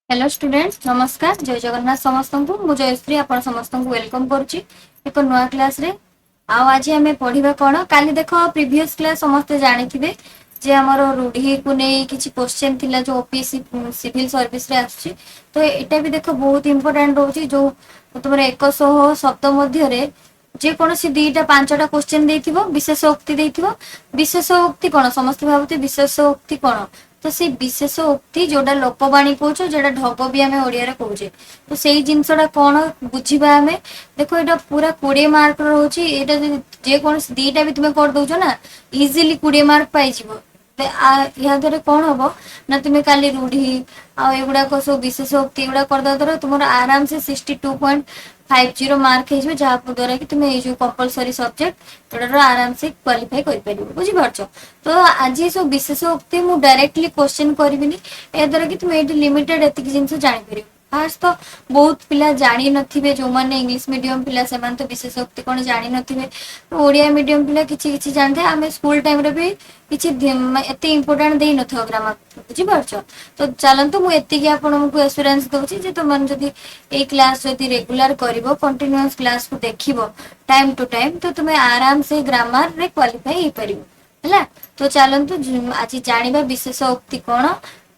Hello students नमस्कार जय जगन्नाथ समस्त को मु जयश्री आपण समस्त को वेलकम करुच्ची एक नुआ क्लास रे आज आम पढ़ा कौन काली देख प्रीवियस क्लास समस्ते जानी जे आमर रूढ़ी को नहीं किसी क्वेश्चन थिला जो ओपीएससी सिविल सर्विस रे आसुची तो एटा भी देख बहुत इंपोर्टेंट रोची जो तुम 100 शब्द मध्य जे कौन सी दीटा पांचटा क्वेश्चन देथिबो विशेषोक्ति देथिबो विशेषोक्ति कौन समस्त भावते विशेषोक्ति कौन तो से विशेष उक्ति जोटा लोकवाणी कौच जोटा ढग भी आम ओडिया कौचे तो से जिनसा कौन बुझा आम देखो ये पूरा 20 मार्क रोचे यहाँ जेकोसी दीटा भी तुम्हें कर दौच ना इजिली 20 मार्क पाइज या द्वारा कौन हम ना तुम्हें काली रूढ़ी आगुड़ाक सब विशेषोक्ति एगुड़ा करदे द्वारा तुम आराम से 62.50 मार्क हो द्वारा कि तुम्हें जो कंपलसरी सब्जेक्ट जोटार आराम से क्वालिफाई कर बुझीपार तो आज सब विशेषोक्ति मुझे डायरेक्टली क्वेश्चन करी या द्वारा कि तुम्हें लिमिटेड एति जिन जापर फास्ट तो बहुत पिला जानी नथिबे जो माने इंग्लिश मीडियम पिला से तो विशेषोक्ति कौन जानी नथिबे ओडिया मीडियम पिला किछि किछि जानते आम स्कूल टाइम रे भी किछि एते इंपोर्टेंट देई नथो ग्रामर बुझीपारछ तो चलंतु मु एतिकी आपनको एश्योरेंस दोछि जे तुम जदि ए क्लास जदि रेगुलर करिवो कंटीन्यूअस क्लास को देखिवो टाइम टू टाइम तो तुम्हें आराम से ग्रामर रे क्वालिफाई हे परिवो हैला तो चलंतु आज जानिबा विशेषोक्ति कौन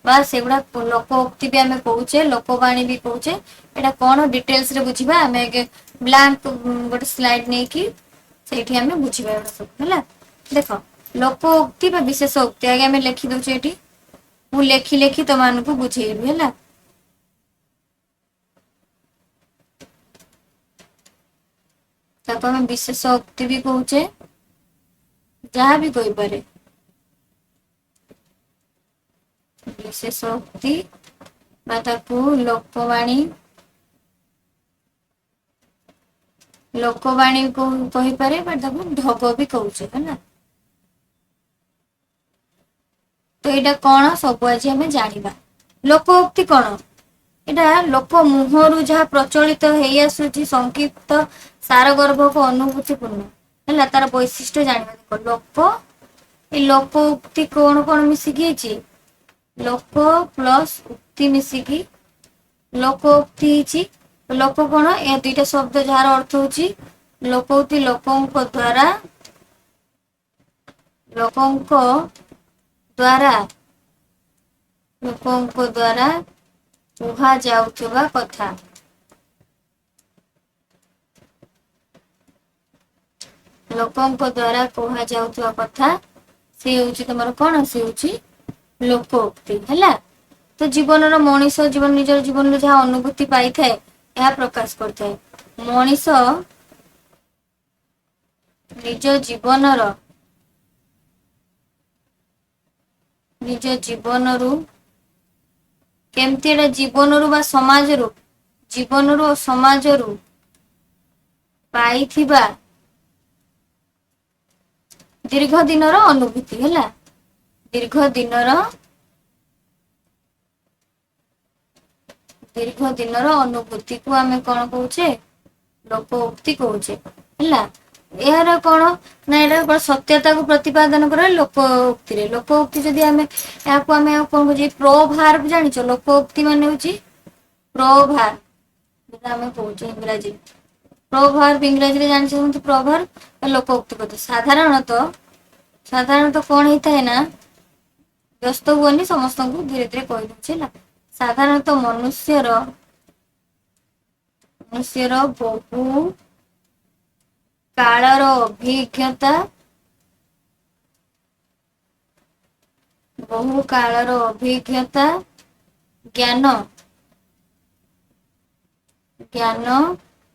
बा सेगुड़ा लोकोक्ति भी आम कौचे लोकवाणी भी कौचे एटा कौन डिटेल्स रे बुझिबा आम ब्लैंक गोटे स्लाइड नहीं कि सेठी आम बुझिबा एटा सब हैला देख लोकोक्ति बा विशेषोक्ति आगे आम लिखि दउचे एठी मु लेखि लेखि तमानकु बुझेइबी हैला ताको आम विशेषोक्ति भी कौचे जहाँ भी कोई पारे विशेषोक्ति लोकवाणी लोकवाणी को कही पारे ढग भी कहूचे है ना तो यहाँ कौन सब आज आम जाना लोकोक्ति कौन यहाँ लोक मुहरु जहाँ प्रचलित हो आसुची संक्षिप्त सारगर्भक अनुभूतिपूर्ण है तार वैशिष्ट्य जानवा लोक लोकोक्ति कौन कौन मिसिकी लोक प्लस उक्ति मिसिकी लोकोक्ति लोक कौन यह दुईटा शब्द जार अर्थ होची लोकोक्ति लोकों द्वारा कुहा जाउथबा कथा लोकों द्वारा कुहा जाउथबा कथा से होची तमर कौन से होची लोकोक्ति हैला तो जीवन मनीष जीवन निजर जीवन जहाँ अनुभूति पाई थाए यह प्रकाश करता है मनीष निज जीवन रु केमती एटा जीवन रु बा समाज रु जीवन रु समाज रु पाई थिबा दीर्घ दिन अनुभूति है दीर्घ दिन अनुभूति को आम कौन कौचे लोकोक्ति कौचे है यार कौन ना यहाँ सत्यता को प्रतिपादन कर लोकोक्ति लोकोक्ति जदि आम या कौन कहे प्रोभार्ब जान लोकोक्ति मान हूँ प्रोभार्ब आम कहे इंग्राजी प्रोभार्ब इंग्राजी जानी प्रोभार्ब लोकोक्ति कहते साधारणतः कौन होता है ना व्यस्त हुए समस्त को धीरे धीरे कही दूसरी साधारणतः मनुष्यर बहु कालर अभिज्ञता ज्ञान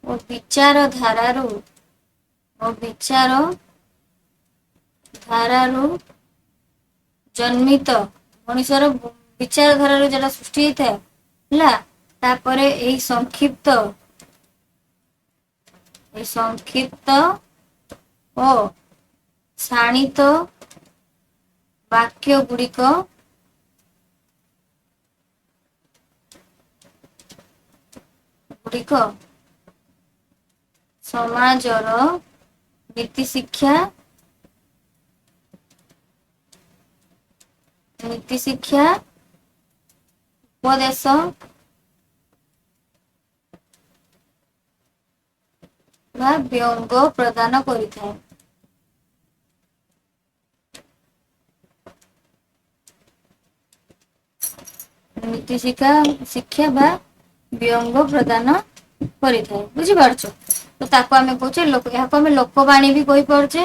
और विचार धारारू जन्मित मनुष्यर विचारधारा जरा सृष्टि होता है तापरे यही संक्षिप्त और शाणित वाक्य गुड़िक समाजर नीति शिक्षा उपदेश ବା ବ୍ୟଙ୍ଗ ପ୍ରଦାନ କରିଥାଏ। ନୀତି ଶିକ୍ଷା ବା ବ୍ୟଙ୍ଗ ପ୍ରଦାନ କରିଥାଏ। ବୁଝିପାରୁଛ? ତ ତାକୁ ଆମେ କହୁଛେ ଏହାକୁ ଆମେ ଲୋକବାଣୀ ବି କହିପାରୁଛେ।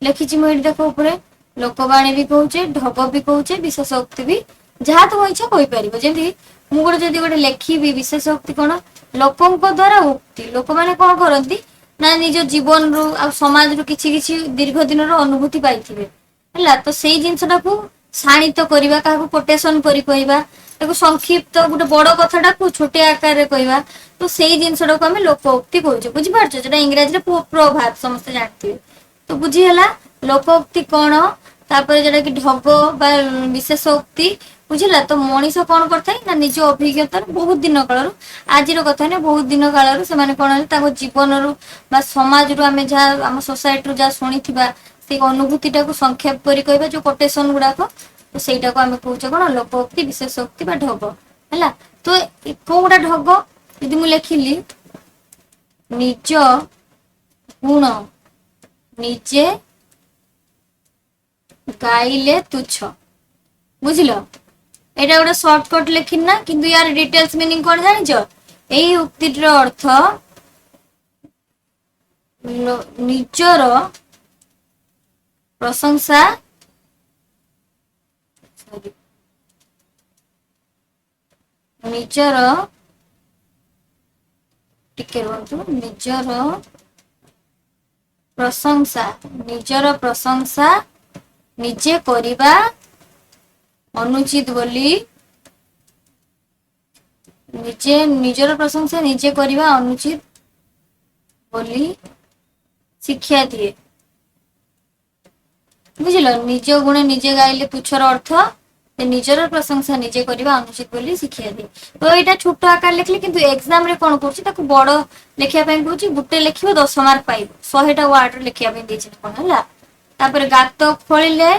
ଲେଖିଛି ମୁଁ ଏଇଠି ଦେଖ ଉପରେ, ଲୋକବାଣୀ ବି କହୁଛେ, ଢଗ ବି କହୁଛେ, ବିଶେଷୋକ୍ତି ବି, ଯାହା ତମ ଇଚ୍ଛା କହିପାରିବ। ଯେମିତି ମୁଁ ଯଦି ଗୋଟେ ଲେଖିବି ବିଶେଷୋକ୍ତି କଣ, ଲୋକଙ୍କ ଦ୍ଵାରା ଉକ୍ତି। ଲୋକମାନେ କଣ କରନ୍ତି ନା ନିଜ ଜୀବନରୁ ଆଉ ସମାଜରୁ କିଛି କିଛି ଦୀର୍ଘ ଦିନର ଅନୁଭୂତି ପାଇଥିବେ ହେଲା, ତ ସେଇ ଜିନିଷଟାକୁ ଶାଣିତ କରିବା, କାହାକୁ କୋଟେସନ କରି କହିବା, ତାକୁ ସଂକ୍ଷିପ୍ତ ଗୋଟେ ବଡ କଥାଟାକୁ ଛୋଟିଆ ଆକାରରେ କହିବା, ତ ସେଇ ଜିନିଷଟାକୁ ଆମେ ଲୋକୋକ୍ତି କହୁଛେ। ବୁଝିପାରୁଛ? ଯେଟା ଇଂରାଜୀରେ ପ୍ରଭାବ ସମସ୍ତେ ଜାଣିଥିବେ। ତ ବୁଝି ହେଲା ଲୋକୋକ୍ତି କଣ, ତାପରେ ଯୋଉଟା କି ଢଗ ବା ବିଶେଷୋକ୍ତି। ବୁଝିଲା? ତ ମଣିଷ କଣ କରିଥାଏ ନା ନିଜ ଅଭିଜ୍ଞତାରୁ ବହୁତ ଦିନ କାଳରୁ, ଆଜିର କଥା ନୁହେଁ, ବହୁତ ଦିନ କାଳରୁ ସେମାନେ କଣ ହେଲେ ତାଙ୍କ ଜୀବନରୁ ବା ସମାଜରୁ ଆମେ ଯାହା ଆମ ସୋସାଇଟିରୁ ଯାହା ଶୁଣିଥିବା ସେଇ ଅନୁଭୂତି ଟାକୁ ସଂକ୍ଷେପ କରି କହିବା, ଯୋଉ କୋଟେସନ ଗୁଡାକ, ତ ସେଇଟାକୁ ଆମେ କହୁଛେ କଣ, ଲୋକୋକ୍ତି, ବିଶେଷୋକ୍ତି ବା ଢଗ। ହେଲା, ତ କୋଉଟା ଢଗ, ଯଦି ମୁଁ ଲେଖିଲି ନିଜ ଗୁଣ ନିଜେ ଗାଇଲେ ତୁଚ୍ଛ। ବୁଝିଲ? ଏଇଟା ଗୋଟେ ସର୍ଟକଟ ଲେଖିନି ନା, କିନ୍ତୁ ୟାର ଡିଟେଲ୍ସ ମିନିଂ କଣ ଜାଣିଛ? ଏଇ ଉକ୍ତିଟିର ଅର୍ଥ ନିଜର ପ୍ରଶଂସା ନିଜର ଟିକେ ରୁହନ୍ତୁ, ନିଜର ପ୍ରଶଂସା ନିଜେ କରିବା ଅନୁଚିତ ବୋଲି, ନିଜର ପ୍ରଶଂସା ନିଜେ କରିବା ଅନୁଚିତ ବୋଲି ଶିକ୍ଷା ଦିଏ। ବୁଝିଲ? ନିଜ ଗୁଣ ନିଜେ ଗାଇଲେ ତୁଚ୍ଛର ଅର୍ଥ ନିଜର ପ୍ରଶଂସା ନିଜେ କରିବା ଅନୁଚିତ ବୋଲି ଶିକ୍ଷା ଦିଏ। ତ ଏଇଟା ଛୋଟ ଆକାର ଲେଖିଲି, କିନ୍ତୁ ଏକ୍ସାମ ରେ କଣ କରୁଛି ତାକୁ ବଡ ଲେଖିବା ପାଇଁ କହୁଛି। ଗୋଟେ ଲେଖିବ 10 ମାର୍କ ପାଇବ, 100ଟା ୱାର୍ଡରେ ଲେଖିବା ପାଇଁ ଦେଇଛି କଣ ହେଲା। ତାପରେ ଗାତ ଖୋଳିଲେ,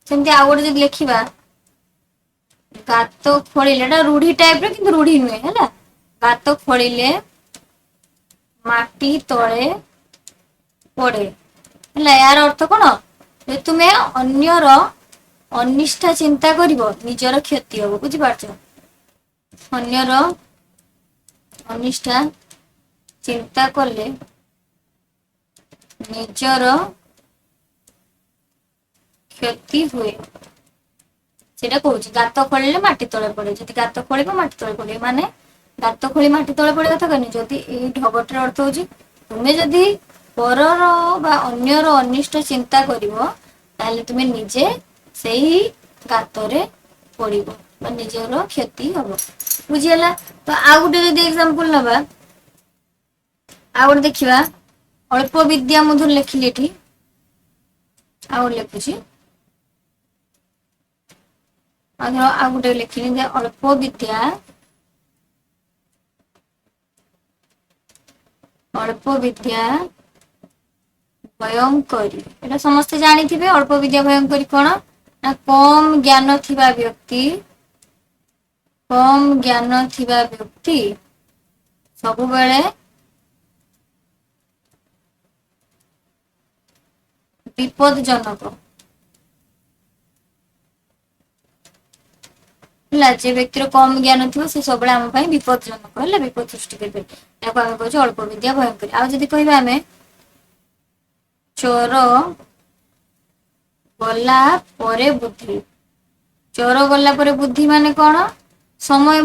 ସେମିତି ଆଉ ଗୋଟେ ଯଦି ଲେଖିବା, ଗାତ ଖୋଳିଲେ, ଏଟା ରୁଢି ଟାଇପର କିନ୍ତୁ ରୁଢି ନୁହେଁ ହେଲା। ଗାତ ଖୋଳିଲେ ମାଟି ତଳେ ପଡେ ହେଲା। ଏହାର ଅର୍ଥ କଣ, ଯେ ତୁମେ ଅନ୍ୟର ଅନିଷ୍ଟା ଚିନ୍ତା କରିବ ନିଜର କ୍ଷତି ହବ। ବୁଝିପାରୁଛ? ଅନ୍ୟର ଅନିଷ୍ଟା ଚିନ୍ତା କଲେ ନିଜର କ୍ଷତି ହୁଏ, ସେଇଟା କହୁଛି। ଗାତ ଖୋଳିଲେ ମାଟି ତଳେ ପଡେ, ଯଦି ଗାତ ଖୋଳିବ ମାଟି ତଳେ ପଡିବ, ମାନେ ଗାତ ଖୋଳି ମାଟି ତଳେ ପଡିବା କଥା କହିନି। ଯଦି ଏଇ ଢଗଟିର ଅର୍ଥ ହଉଛି ତୁମେ ଯଦି ପରର ବା ଅନ୍ୟର ଅନିଷ୍ଟ ଚିନ୍ତା କରିବ, ତାହେଲେ ତୁମେ ନିଜେ ସେଇ ଗାତରେ ପଡିବ ବା ନିଜର କ୍ଷତି ହବ। ବୁଝିହେଲା? ତ ଆଉ ଗୋଟେ ଯଦି ଏକ୍ସାମ୍ପଲ ନବା, ଆଉ ଗୋଟେ ଦେଖିବା, ଅଳ୍ପ ବିଦ୍ୟା ମୁଁ ଧର ଲେଖିଲି ଏଠି, ଆଉ ଲେଖୁଛି, ଆଉ ଗୋଟେ ଲେଖିଲି ଯେ ଅଳ୍ପ ବିଦ୍ୟା ଭୟଙ୍କରୀ। ଏଟା ସମସ୍ତେ ଜାଣିଥିବେ। ଅଳ୍ପ ବିଦ୍ୟା ଭୟଙ୍କରୀ କଣ ନା, କମ ଜ୍ଞାନ ଥିବା ବ୍ୟକ୍ତି ସବୁବେଳେ ବିପଦଜନକ ହେଲା। ଯେ ବ୍ୟକ୍ତିର କମ ଜ୍ଞାନ ଥିବ ସେ ସବୁବେଳେ ଆମ ପାଇଁ ବିପଦଜନକ ହେଲା, ବିପଦ ସୃଷ୍ଟି କରିବେ। ଏହାକୁ ଆମେ କହୁଛେ ଅଳ୍ପ ବିଦ୍ୟା ଭୟଙ୍କରୀ। ଆଉ ଯଦି କହିବା ଆମେ ଚୋର ଗଲା ପରେ ବୁଦ୍ଧି, ଚୋର ଗଲା ପରେ ବୁଦ୍ଧି ମାନେ କଣ, ସମୟ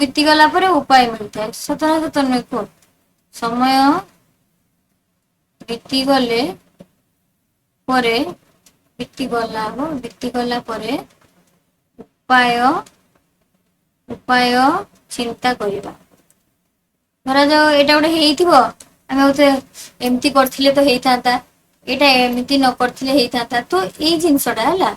ବିତିଗଲା ପରେ ଉପାୟ ମିଳିଥାଏ। ସତ ନା ସତ ନୁହେଁ କୁହ? ସମୟ ବିତିଗଲେ ପରେ, ବିତିଗଲା ପରେ ଉପାୟ ଚିନ୍ତା କରିବା। ଧରାଯାଉ ଏଇଟା ଗୋଟେ ହେଇଥିବ, ଆମେ ହଉଛେ ଏମିତି କରିଥିଲେ ତ ହେଇଥାନ୍ତା, ଏଇଟା ଏମିତି ନ କରିଥିଲେ ହେଇଥାନ୍ତା। ତ ଏଇ ଜିନିଷଟା ହେଲା,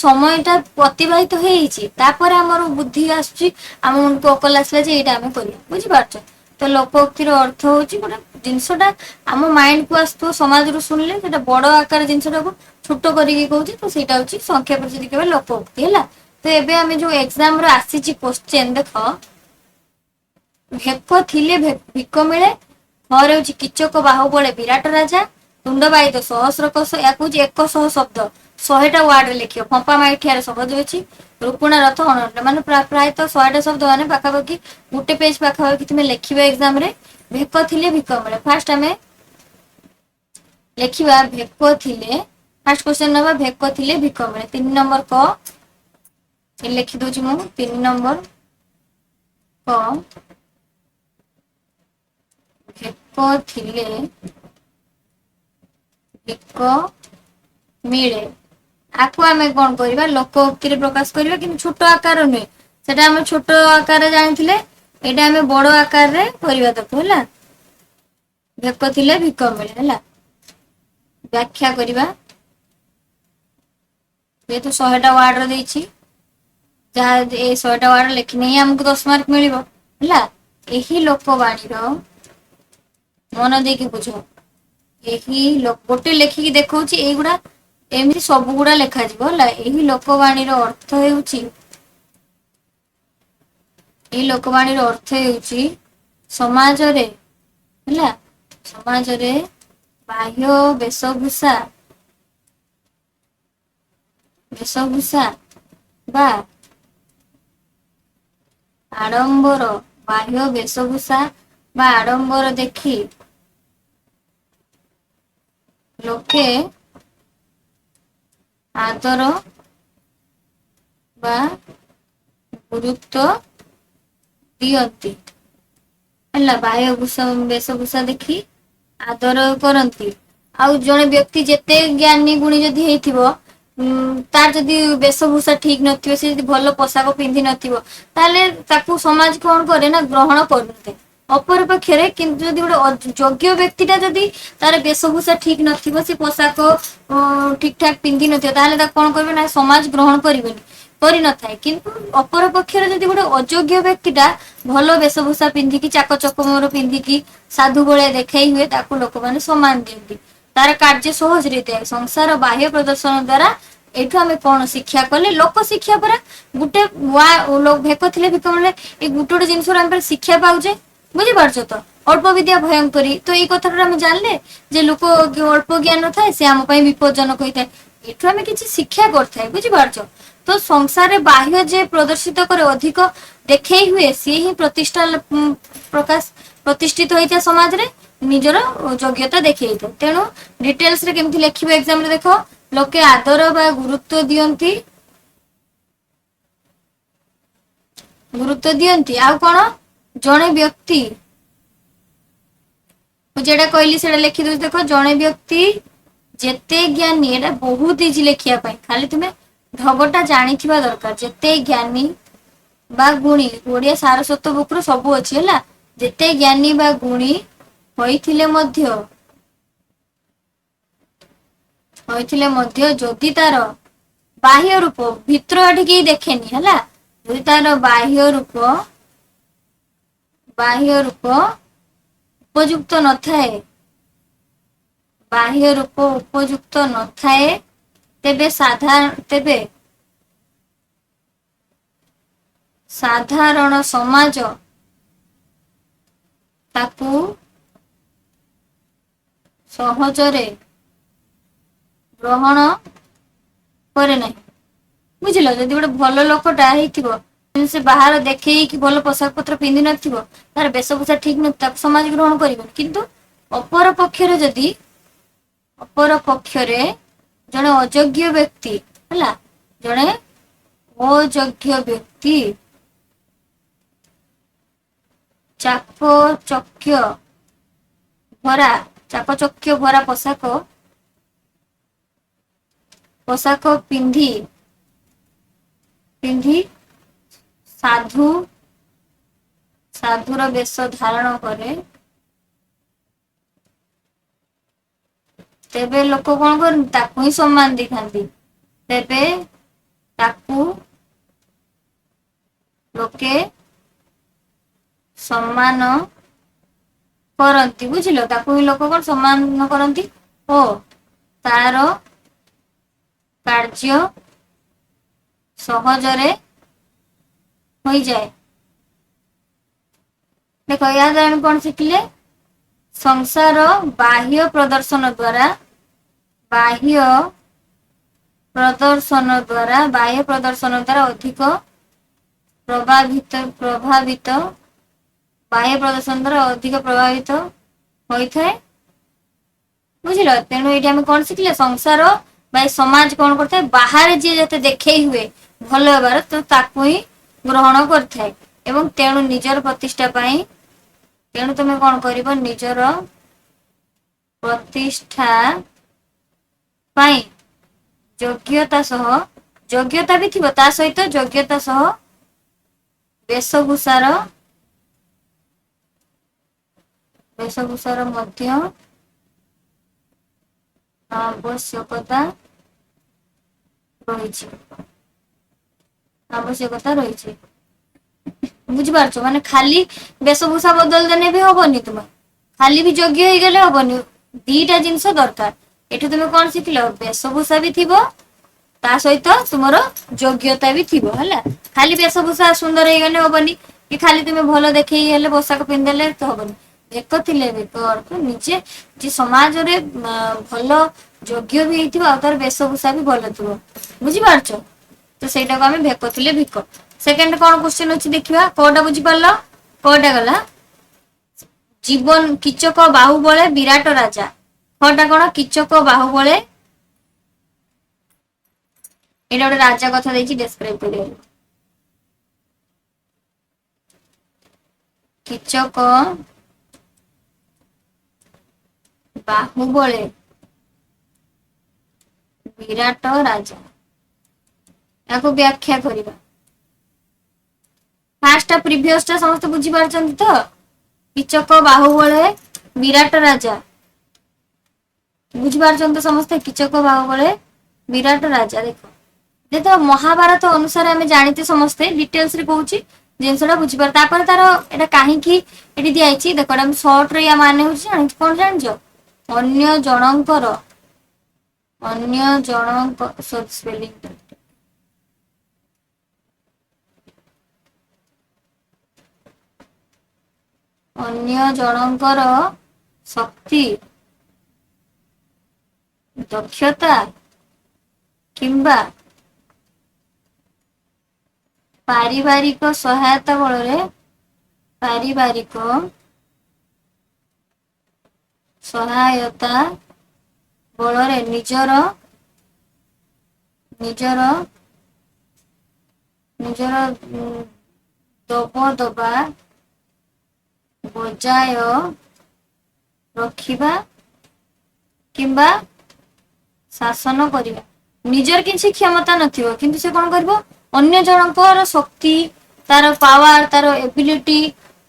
ସମୟଟା ଅତିବାହିତ ହେଇଛି, ତାପରେ ଆମର ବୁଦ୍ଧି ଆସୁଛି, ଆମ ମନକୁ ଅକଲ ଆସିଲା ଯେ ଏଇଟା ଆମେ କରିବା। ବୁଝିପାରୁଛ? ତ ଲୋକୋକ୍ତିର ଅର୍ଥ ହଉଛି ଗୋଟେ ଜିନିଷଟା ଆମ ମାଇଣ୍ଡକୁ ଆସୁଥିବ, ସମାଜରୁ ଶୁଣିଲେ ସେଟା ବଡ ଆକାର ଜିନିଷଟାକୁ ଛୋଟ କରିକି କହୁଛି, ତ ସେଇଟା ହଉଛି ସଂକ୍ଷେପରେ ଯଦି କେବେ ଲୋକୋକ୍ତି ହେଲା। ତ ଏବେ ଆମେ ଯୋଉ ଏକ୍ସାମରେ ଆସିଛି କୋଶ୍ଚେନ ଦେଖ, ଭେକ ଥିଲେ ଭିକ ମିଳେ, ହରେ ହଉଛି କିଚକ ବାହୁବଳେ ବିରାଟ ରାଜା, ତୁଣ୍ଡବାଇଦ ସହସ୍ର କୋଶ, ୟାକୁ ହଉଛି 100 ଶବ୍ଦ 100ଟା ୱାର୍ଡରେ ଲେଖିବ। ଫମ୍ପା ମାଇଠିଆର ସହଜ ଅଛି, ରୁକୁଣା ରଥ ଅଣଟା, ମାନେ ପ୍ରାୟତଃ 100ଟା ଶବ୍ଦ ମାନେ ପାଖାପାଖି ଗୋଟେ ପେଜ ପାଖାପାଖି ତୁମେ ଲେଖିବ ଏକ୍ସାମ ରେ। ଭେକ ଥିଲେ ଭିକ ମିଳେ, ଫାର୍ଷ୍ଟ ଆମେ ଲେଖିବା ଭେକ ଥିଲେ, ଫାର୍ଷ୍ଟ କ୍ୱେଶ୍ଚନ ନବା ଭେକ ଥିଲେ ଭିକ ମିଳେ। 3 ନମ୍ବର କ ଲେଖି ଦଉଛି ମୁଁ, 3 ନମ୍ବର କ ଭେକ ଥିଲେ ଭିକ ମିଳେ। ଆକୁ ଆମେ କଣ କରିବା, ଲୋକ ଉକ୍ତିରେ ପ୍ରକାଶ କରିବା, କିନ୍ତୁ ଛୋଟ ଆକାର ନୁହେଁ, ସେଟା ଆମେ ଛୋଟ ଆକାରରେ ଜାଣିଥିଲେ, ଏଇଟା ଆମେ ବଡ ଆକାରରେ କରିବା ତାକୁ ହେଲା। ଭେକ ଥିଲେ ଭିକ ମିଳେ ହେଲା। ବ୍ୟାଖ୍ୟା କରିବା, ଯେହେତୁ 100ଟା ୱାର୍ଡ ଦେଇଛି, ଯାହା ଏ 100ଟା ୱାର୍ଡ ଲେଖିଲେ ହିଁ ଆମକୁ 10 ମାର୍କ ମିଳିବ ହେଲା। ଏହି ଲୋକବାଣୀର, ମନ ଦେଇକି ବୁଝ, ଏହି ଗୋଟେ ଲେଖିକି ଦେଖଉଛି, ଏଇଗୁଡା ଏମିତି ସବୁ ଗୁଡା ଲେଖାଯିବ ହେଲା। ଏହି ଲୋକବାଣୀର ଅର୍ଥ ହେଉଛି, ଏହି ଲୋକବାଣୀର ଅର୍ଥ ହେଉଛି ସମାଜରେ ହେଲା, ସମାଜରେ ବାହ୍ୟ ବେଶଭୂଷା ବା ଆଡମ୍ବର, ବାହ୍ୟ ବେଶଭୂଷା ବା ଆଡମ୍ବର ଦେଖି ଲୋକେ ଆଦର ବା ଗୁରୁତ୍ୱ ଦିଅନ୍ତି ହେଲା। ବାହ୍ୟ ବେଶଭୂଷା ଦେଖି ଆଦର କରନ୍ତି। ଆଉ ଜଣେ ବ୍ୟକ୍ତି ଯେତେ ଜ୍ଞାନୀ ଗୁଣୀ ଯଦି ହେଇଥିବ, ତାର ଯଦି ବେଶଭୂଷା ଠିକ ନଥିବ, ସେ ଯଦି ଭଲ ପୋଷାକ ପିନ୍ଧି ନଥିବ, ତାହେଲେ ତାକୁ ସମାଜ କଣ କରେ ନା ଗ୍ରହଣ କରୁନଥାଏ। ଅପରପକ୍ଷରେ କିନ୍ତୁ ଯଦି ଗୋଟେ ଯୋଗ୍ୟ ବ୍ୟକ୍ତିଟା ଯଦି ତାର ବେଶଭୂଷା ଠିକ ନଥିବ, ସେ ପୋଷାକ ଠିକ ଠାକ ପିନ୍ଧି ନଥିବ, ତାହେଲେ ତାକୁ କଣ କରିବେ ନା ସମାଜ ଗ୍ରହଣ କରିନଥାଏ। କିନ୍ତୁ ଅପର ପକ୍ଷରେ ଯଦି ଗୋଟେ ଅଯୋଗ୍ୟ ବ୍ୟକ୍ତିଟା ଭଲ ବେଶଭୂଷା ପିନ୍ଧିକି, ଚାକଚକମର ପିନ୍ଧିକି ସାଧୁ ଭଳିଆ ଦେଖେଇ ହୁଏ, ତାକୁ ଲୋକମାନେ ସମ୍ମାନ ଦିଅନ୍ତି। ତାର କାର୍ଯ୍ୟ ସହଜରେ ହେଇଥାଏ। ସଂସାର ବାହ୍ୟ ପ୍ରଦର୍ଶନ ଦ୍ଵାରା ଏଇଠୁ ଆମେ କଣ ଶିକ୍ଷା କଲେ, ଲୋକ ଶିକ୍ଷା ପରା। ଗୋଟେ ଭେକ ଥିଲେ ଭିକ ମିଳେ, ଏଇ ଗୋଟେ ଗୋଟେ ଜିନିଷରୁ ଆମେ ଶିକ୍ଷା ପାଉଛେ, ବୁଝିପାରୁଛ ତ। ଅଳ୍ପ ବିଦ୍ୟା ଭୟଙ୍କରୀ, ତ ଏଇ କଥାଟା ଆମେ ଜାଣିଲେ ଯେ ଲୋକ ଅଳ୍ପ ଜ୍ଞାନ ଥାଏ, ସେ ଆମ ପାଇଁ ବିପଦଜନକ ହେଇଥାଏ। ଏଠୁ ଆମେ କିଛି ଶିକ୍ଷା କରିଥାଏ, ବୁଝିପାରୁଛ ତ। ସଂସାରରେ ବାହ୍ୟ ଯେ ପ୍ରଦର୍ଶିତ କରେ, ଅଧିକ ଦେଖେଇ ହୁଏ, ସିଏ ହିଁ ପ୍ରତିଷ୍ଠିତ ହେଇଥାଏ ସମାଜରେ, ନିଜର ଯୋଗ୍ୟତା ଦେଖେଇଥାଏ। ତେଣୁ ଡିଟେଲସ ରେ କେମିତି ଲେଖିବେ ଏକ୍ସାମ ରେ ଦେଖ, ଲୋକେ ଆଦର ବା ଗୁରୁତ୍ୱ ଦିଅନ୍ତି। ଆଉ କଣ, ଜଣେ ବ୍ୟକ୍ତି, ମୁଁ ଯେଟା କହିଲି ସେଇଟା ଲେଖିଦଉଛି ଦେଖ, ଜଣେ ବ୍ୟକ୍ତି ଯେତେ ଜ୍ଞାନୀ, ଏଟା ବହୁତ ଇଜି ଲେଖିବା ପାଇଁ, ଖାଲି ତୁମେ ଢଗଟା ଜାଣିଥିବା ଦରକାର। ଯେତେ ଜ୍ଞାନୀ ବା ଗୁଣୀ, ଓଡିଆ ସାରସ୍ୱତ ବୁକ ର ସବୁ ଅଛି ହେଲା। ଯେତେ ଜ୍ଞାନୀ ବା ଗୁଣୀ ହୋଇଥିଲେ ଯଦି ତାର ବାହ୍ୟ ରୂପ, ଭିତର ଆଡେ କେହି ଦେଖେନି ହେଲା, ଯଦି ତାର ବାହ୍ୟ ରୂପ ଉପଯୁକ୍ତ ନଥାଏ, ତେବେ ସାଧାରଣ ସମାଜ ତାକୁ ସହଜରେ ଗ୍ରହଣ କରେ ନାହିଁ। ବୁଝିଲ, ଯଦି ଗୋଟେ ଭଲ ଲୋକଟା ହେଇଥିବ, ସେ ବାହାର ଦେଖେଇକି ଭଲ ପୋଷାକ ପତ୍ର ପିନ୍ଧି ନଥିବ, ତାର ବେଶଭୂଷା ଠିକ ନଥିବ, ତାକୁ ସମାଜ ଗ୍ରହଣ କରିବନି। କିନ୍ତୁ ଅପର ପକ୍ଷରେ ଜଣେ ଅଯୋଗ୍ୟ ବ୍ୟକ୍ତି ହେଲା, ଜଣେ ଅଯୋଗ୍ୟ ବ୍ୟକ୍ତି ଚାକଚକ୍ୟ ଭରା ପୋଷାକ ପିନ୍ଧି ସାଧୁର ବେଶ ଧାରଣ କରେ, ତେବେ ଲୋକ କଣ କରନ୍ତି, ତାକୁ ହିଁ ସମ୍ମାନ ଦେଇଥାନ୍ତି। ତେବେ ତାକୁ ଲୋକେ ସମ୍ମାନ କରନ୍ତି। ବୁଝିଲ, ତାକୁ ହିଁ ଲୋକ କଣ ସମ୍ମାନ କରନ୍ତି ଓ ତାର କାର୍ଯ୍ୟ ସହଜରେ ହୋଇଯାଏ। ଦେଖ, ୟା ଦ୍ୱାରା ଆମେ କଣ ଶିଖିଲେ, ସଂସାର ବାହ୍ୟ ପ୍ରଦର୍ଶନ ଦ୍ୱାରା ଅଧିକ ପ୍ରଭାବିତ ବାହ୍ୟ ପ୍ରଦର୍ଶନ ଦ୍ୱାରା ଅଧିକ ପ୍ରଭାବିତ ହୋଇଥାଏ। ବୁଝିଲ, ତେଣୁ ଏଇଠି ଆମେ କଣ ଶିଖିଲେ, ସଂସାର ବା ସମାଜ କଣ କରିଥାଏ, ବାହାରେ ଯିଏ ଯେତେ ଦେଖେଇ ହୁଏ ଭଲ ହେବାର ତ ତାକୁ ହିଁ ଗ୍ରହଣ କରିଥାଏ ଏବଂ ତେଣୁ ନିଜର ପ୍ରତିଷ୍ଠା ପାଇଁ ତେଣୁ ତମେ କଣ କରିବ, ନିଜର ପ୍ରତିଷ୍ଠା ପାଇଁ ଯୋଗ୍ୟତା ବି ଥିବ, ତା ସହିତ ଯୋଗ୍ୟତା ସହ ବେଶଭୂଷାର ମଧ୍ୟ ଆବଶ୍ୟକତା ରହିଛି। ବୁଝିପାରୁଛ, ମାନେ ଖାଲି ବେଶଭୂଷା ବଦଳି ଦେଲେ ବି ହବନି, ତୁମେ ଖାଲି ବି ଯୋଗ୍ୟ ହେଇଗଲେ ହବନି, ଦିଟା ଜିନିଷ ଦରକାର। ଏଠୁ ତୁମେ କଣ ଶିଖିଲ, ବେଶଭୂଷା ବି ଥିବ ତା ସହିତ ତୁମର ଯୋଗ୍ୟତା ବି ଥିବ ହେଲା। ଖାଲି ବେଶଭୂଷା ସୁନ୍ଦର ହେଇଗଲେ ହବନି, କି ଖାଲି ତୁମେ ଭଲ ଦେଖେଇ ହେଲେ ପୋଷାକ ପିନ୍ଧିଦେଲେ ତ ହବନି। ବେକ ଥିଲେ ବେକ ଅର୍ଥ ନିଜେ ଯେ ସମାଜରେ ଭଲ ଯୋଗ୍ୟ ବି ହେଇଥିବ ଆଉ ତାର ବେଶଭୂଷା ବି ଭଲ ଥିବ। ବୁଝିପାରୁଛ, ତ ସେଇଟାକୁ ଆମେ ଭେକ ଥିଲେ ଭିକ। ସେକେଣ୍ଡ କଣ କ୍ୱେଶ୍ଚନ ଅଛି ଦେଖିବା, କୋଉଟା ବୁଝିପାରିଲ? କୋଉଟା ଗଲା, କିଚକ ବାହୁବଳେ ବିରାଟ ରାଜା। କୋଉଟା କଣ, କିଚକ ବାହୁବଳେ, ଏଇଟା ଗୋଟେ ରାଜା କଥା ଦେଇଛି, ଡେସ୍କ୍ରାଇବ କରିବାକୁ। କିଚକ ବାହୁବଳେ ବିରାଟ ରାଜା, ଏହାକୁ ବ୍ୟାଖ୍ୟା କରିବା। ଫାର୍ଷ୍ଟ ପ୍ରିଭିୟସ ଟା ସମସ୍ତେ ବୁଝିପାରୁଛନ୍ତି ତ? କିଚକ ବାହୁବଳେ ବିରାଟ ରାଜା, ବୁଝିପାରୁଛନ୍ତି ତ ସମସ୍ତେ? କିଚକ ବାହୁବଳେ ବିରାଟ ରାଜା। ଦେଖ ଯେତେବେଳେ ମହାଭାରତ ଅନୁସାରେ ଆମେ ଜାଣିଛେ ସମସ୍ତେ, ଡିଟେଲସ ରେ କହୁଛି ଜିନିଷଟା ବୁଝିପାର। ତାପରେ ତାର ଏଇଟା କାହିଁକି ଏଠି ଦିଆଯାଇଛି ଦେଖ, ଆମେ ସର୍ଟ ରେ ୟା ମାନେ ହଉଛି କଣ ଜାଣିଛ, ଅନ୍ୟ ଜଣଙ୍କର ଶକ୍ତି, ଦକ୍ଷତା କିମ୍ବା ପାରିବାରିକ ସହାୟତା ବଳରେ ନିଜର ଦବଦବା ବଜାୟ ରଖିବା କିମ୍ବା ଶାସନ କରିବା। ନିଜର କିଛି କ୍ଷମତା ନଥିବ କିନ୍ତୁ ସେ କଣ କରିବ, ଅନ୍ୟ ଜଣଙ୍କର ଶକ୍ତି, ତାର ପାୱାର, ତାର ଏବିଲିଟି,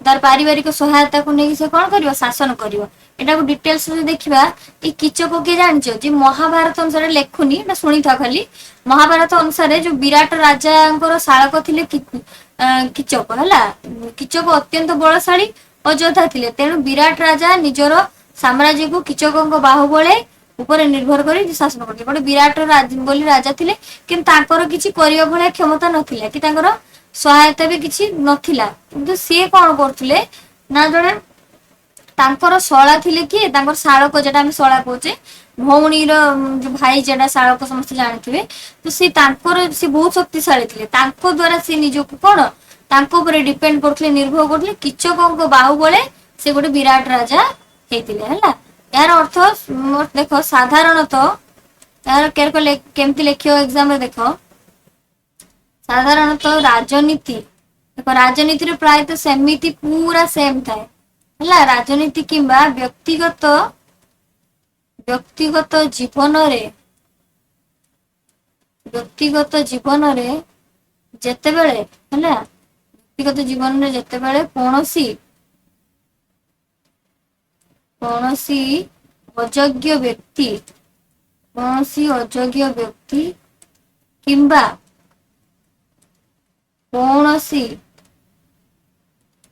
ତାର ପାରିବାରିକ ସହାୟତାକୁ ନେଇକି ସେ କଣ କରିବ, ଶାସନ କରିବ। ଏଟାକୁ ଡିଟେଲସ ରେ ଦେଖିବା। ଏଇ କିଚକ କିଏ ଜାଣିଛ, ଯେ ମହାଭାରତ ଅନୁସାରେ ଲେଖୁନି, ନା ଶୁଣିଥାଅ ଖାଲି। ମହାଭାରତ ଅନୁସାରେ ଯୋଉ ବିରାଟ ରାଜାଙ୍କର ଶାଳକ ଥିଲେ କିଚକ ହେଲା। କିଚକ ଅତ୍ୟନ୍ତ ବଳଶାଳୀ ଅଯୋଧ୍ୟା ଥିଲେ, ତେଣୁ ବିରାଟ ରାଜା ନିଜର ସାମ୍ରାଜ୍ୟକୁ କିଚକଙ୍କ ବାହୁବଳେ ଉପରେ ନିର୍ଭର କରି ଶାସନ କରୁଥିଲେ। ଗୋଟେ ବିରାଟ ବୋଲି ରାଜା ଥିଲେ, କିନ୍ତୁ ତାଙ୍କର କିଛି କରିବା ଭଳିଆ କ୍ଷମତା ନଥିଲା, କି ତାଙ୍କର ସହାୟତା ବି କିଛି ନଥିଲା। କିନ୍ତୁ ସିଏ କଣ କରୁଥିଲେ ନା, ଜଣେ ତାଙ୍କର ଶଳା ଥିଲେ, କିଏ ତାଙ୍କର ଶାଳକ, ଯେଟା ଆମେ ଶଳା କହୁଛେ, ଭଉଣୀର ଯୋଉ ଭାଇ ଯେଟା ଶାଳକ ସମସ୍ତେ ଜାଣିଥିବେ। ତ ସେ ବହୁତ ଶକ୍ତିଶାଳୀ ଥିଲେ, ତାଙ୍କ ଦ୍ଵାରା ସେ ନିଜକୁ କଣ, ତାଙ୍କ ଉପରେ ଡିପେଣ୍ଡ କରୁଥିଲେ, ନିର୍ଭର କରୁଥିଲେ। କିଚକଙ୍କ ବାହୁବଳେ ସେ ଗୋଟେ ବିରାଟ ରାଜା ହେଇଥିଲେ ହେଲା। ଏହାର ଅର୍ଥ ଦେଖ, ସାଧାରଣତଃ ଏହାର କେମିତି ଲେଖିବ ଏକ୍ସାମ ରେ ଦେଖ। ସାଧାରଣତଃ ରାଜନୀତିରେ ପ୍ରାୟତଃ ସେମିତି ପୁରା ସେମ ଥାଏ ହେଲା। ରାଜନୀତି କିମ୍ବା ବ୍ୟକ୍ତିଗତ ଜୀବନରେ ଯେତେବେଳେ କୌଣସି ଅଯୋଗ୍ୟ ବ୍ୟକ୍ତି କିମ୍ବା କୌଣସି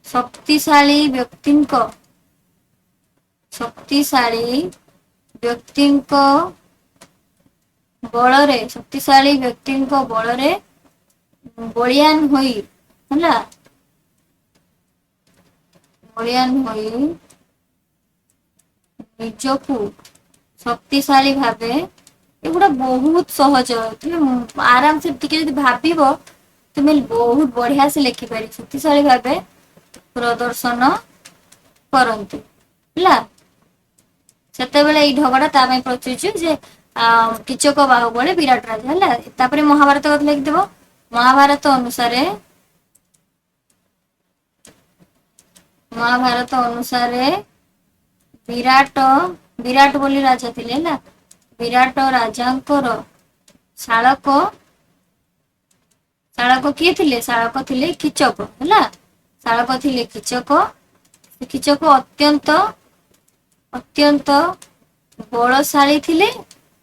ଶକ୍ତିଶାଳୀ ବ୍ୟକ୍ତିଙ୍କ ବଳରେ ବଳିୟାନ ହୋଇ ହେଲା, ନିଜକୁ ଶକ୍ତିଶାଳୀ ଭାବେ, ଏଗୁଡା ବହୁତ ସହଜ, ତୁମେ ଆରାମସେ ଟିକେ ଯଦି ଭାବିବ ତୁମେ ବହୁତ ବଢିଆ ସେ ଲେଖିପାରିବ। ଶକ୍ତିଶାଳୀ ଭାବେ ପ୍ରଦର୍ଶନ କରନ୍ତୁ ହେଲା। ସେତେବେଳେ ଏଇ ଢଗଟା ତା ପାଇଁ ପ୍ରଚୁର୍ଯ୍ୟ ଯେ କିଚକ ବାହୁବଳେ ବିରାଟ ରାଜା ହେଲା। ତାପରେ ମହାଭାରତ କଥା ଲେଖିଦେବ। ମହାଭାରତ ଅନୁସାରେ ବିରାଟ ବୋଲି ରାଜା ଥିଲେ ହେଲା। ବିରାଟ ରାଜାଙ୍କର ଶାଳକ କିଏ ଥିଲେ? ଶାଳକ ଥିଲେ କିଚକ ହେଲା। ଶାଳକ ଥିଲେ କିଚକ। କିଚକ ଅତ୍ୟନ୍ତ ବଳଶାଳୀ ଥିଲେ।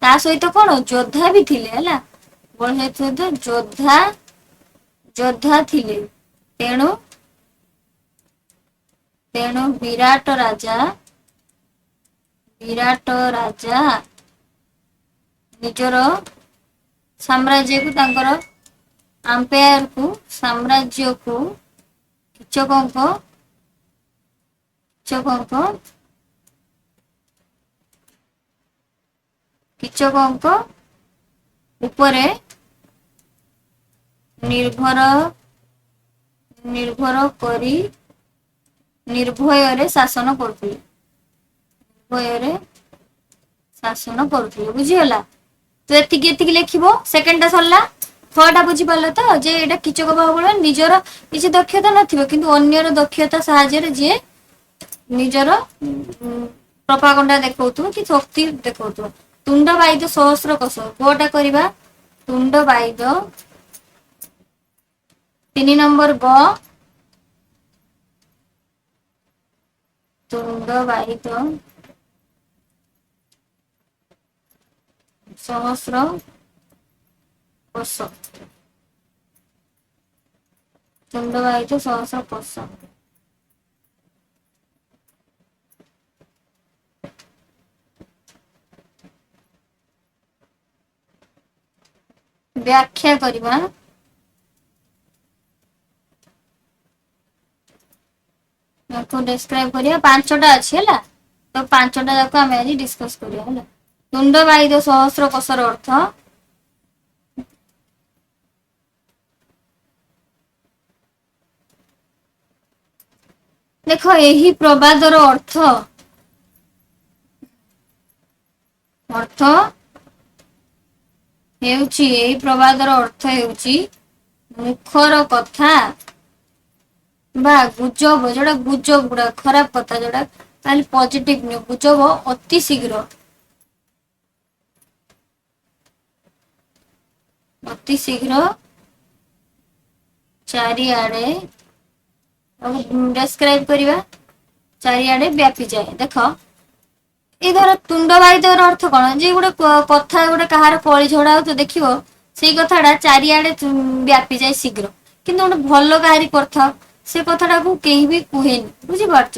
ତା ସହିତ କଣ ଯୋଦ୍ଧା ବି ଥିଲେ ହେଲା। ବଳଶାଳୀ ସହିତ ଯୋଦ୍ଧା ଥିଲେ। ତେଣୁ ବିରାଟ ରାଜା ନିଜର ସାମ୍ରାଜ୍ୟକୁ କିଚକଙ୍କ ଉପରେ ନିର୍ଭର କରି ନିର୍ଭୟରେ ଶାସନ କରୁଥିଲେ। ବୁଝିଗଲା? ତ ଏତିକି ଲେଖିବ। ସେକେଣ୍ଡ ଟା ସରିଲା। ଥର୍ଡ ଟା ବୁଝିପାରିଲ ତ? ଯେ ଏଇଟା କିଚକ ବାହୁବଳ ନିଜର କିଛି ଦକ୍ଷତା ନଥିବ କିନ୍ତୁ ଅନ୍ୟର ଦକ୍ଷତା ସାହାଯ୍ୟରେ ଯିଏ ନିଜର ପ୍ରପାଗଣ୍ଡା ଦେଖଉଥିବ କି ଶକ୍ତି ଦେଖଉଥିବ। ତୁଣ୍ଡ ବାଇଦ ସହସ୍ର କୋଶ, କୋଟା କରିବା ତୁଣ୍ଡ ବାଇଦ। 3 ନମ୍ବର ବ, ତୁଣ୍ଡ ବାଇଦ ସହସ୍ର କୋଶ। ତୁଣ୍ଡ ବାଇଦ ସହସ୍ର କୋଶ। ବ୍ୟାଖ୍ୟା କରିବା। ଡେସ୍କ୍ରାଇବ କରିବା। 5ଟା ଅଛି ହେଲା। ତ 5ଟା ଯାକ ଆମେ ଆଜି ଡିସ୍କସ କରିବା ହେଲା। ତୁଣ୍ଡ ବାଇଦ ସହସ୍ର କୋଶର ଅର୍ଥ ଦେଖ। ଏହି ପ୍ରବାଦର ଅର୍ଥ ହେଉଛି ମୁଖର କଥା ବା ଗୁଜବ, ଯୋଉଟା ଗୁଜବ ଗୁଡା ଖରାପ କଥା, ଯୋଉଟା ତାହେଲେ ପଜିଟିଭ ନୁହେଁ। ଗୁଜବ ଅତି ଶୀଘ୍ର ଚାରିଆଡେ ଡେସ୍କ୍ରାଇବ କରିବା, ଚାରିଆଡେ ବ୍ୟାପିଯାଏ। ଦେଖ ଏଇ ଧର ତୁଣ୍ଡ ବାଇଦର ଅର୍ଥ କଣ? ଯେ ଗୋଟେ କଥା ଗୋଟେ କାହାର କଳି ଝଗଡା ହଉଥିବ ଦେଖିବ ସେଇ କଥାଟା ଚାରିଆଡେ ବ୍ୟାପିଯାଏ ଶୀଘ୍ର। କିନ୍ତୁ ଗୋଟେ ଭଲ କାହାରି କଥା ସେ କଥାଟାକୁ କେହି ବି କୁହେନି। ବୁଝିପାରୁଛ?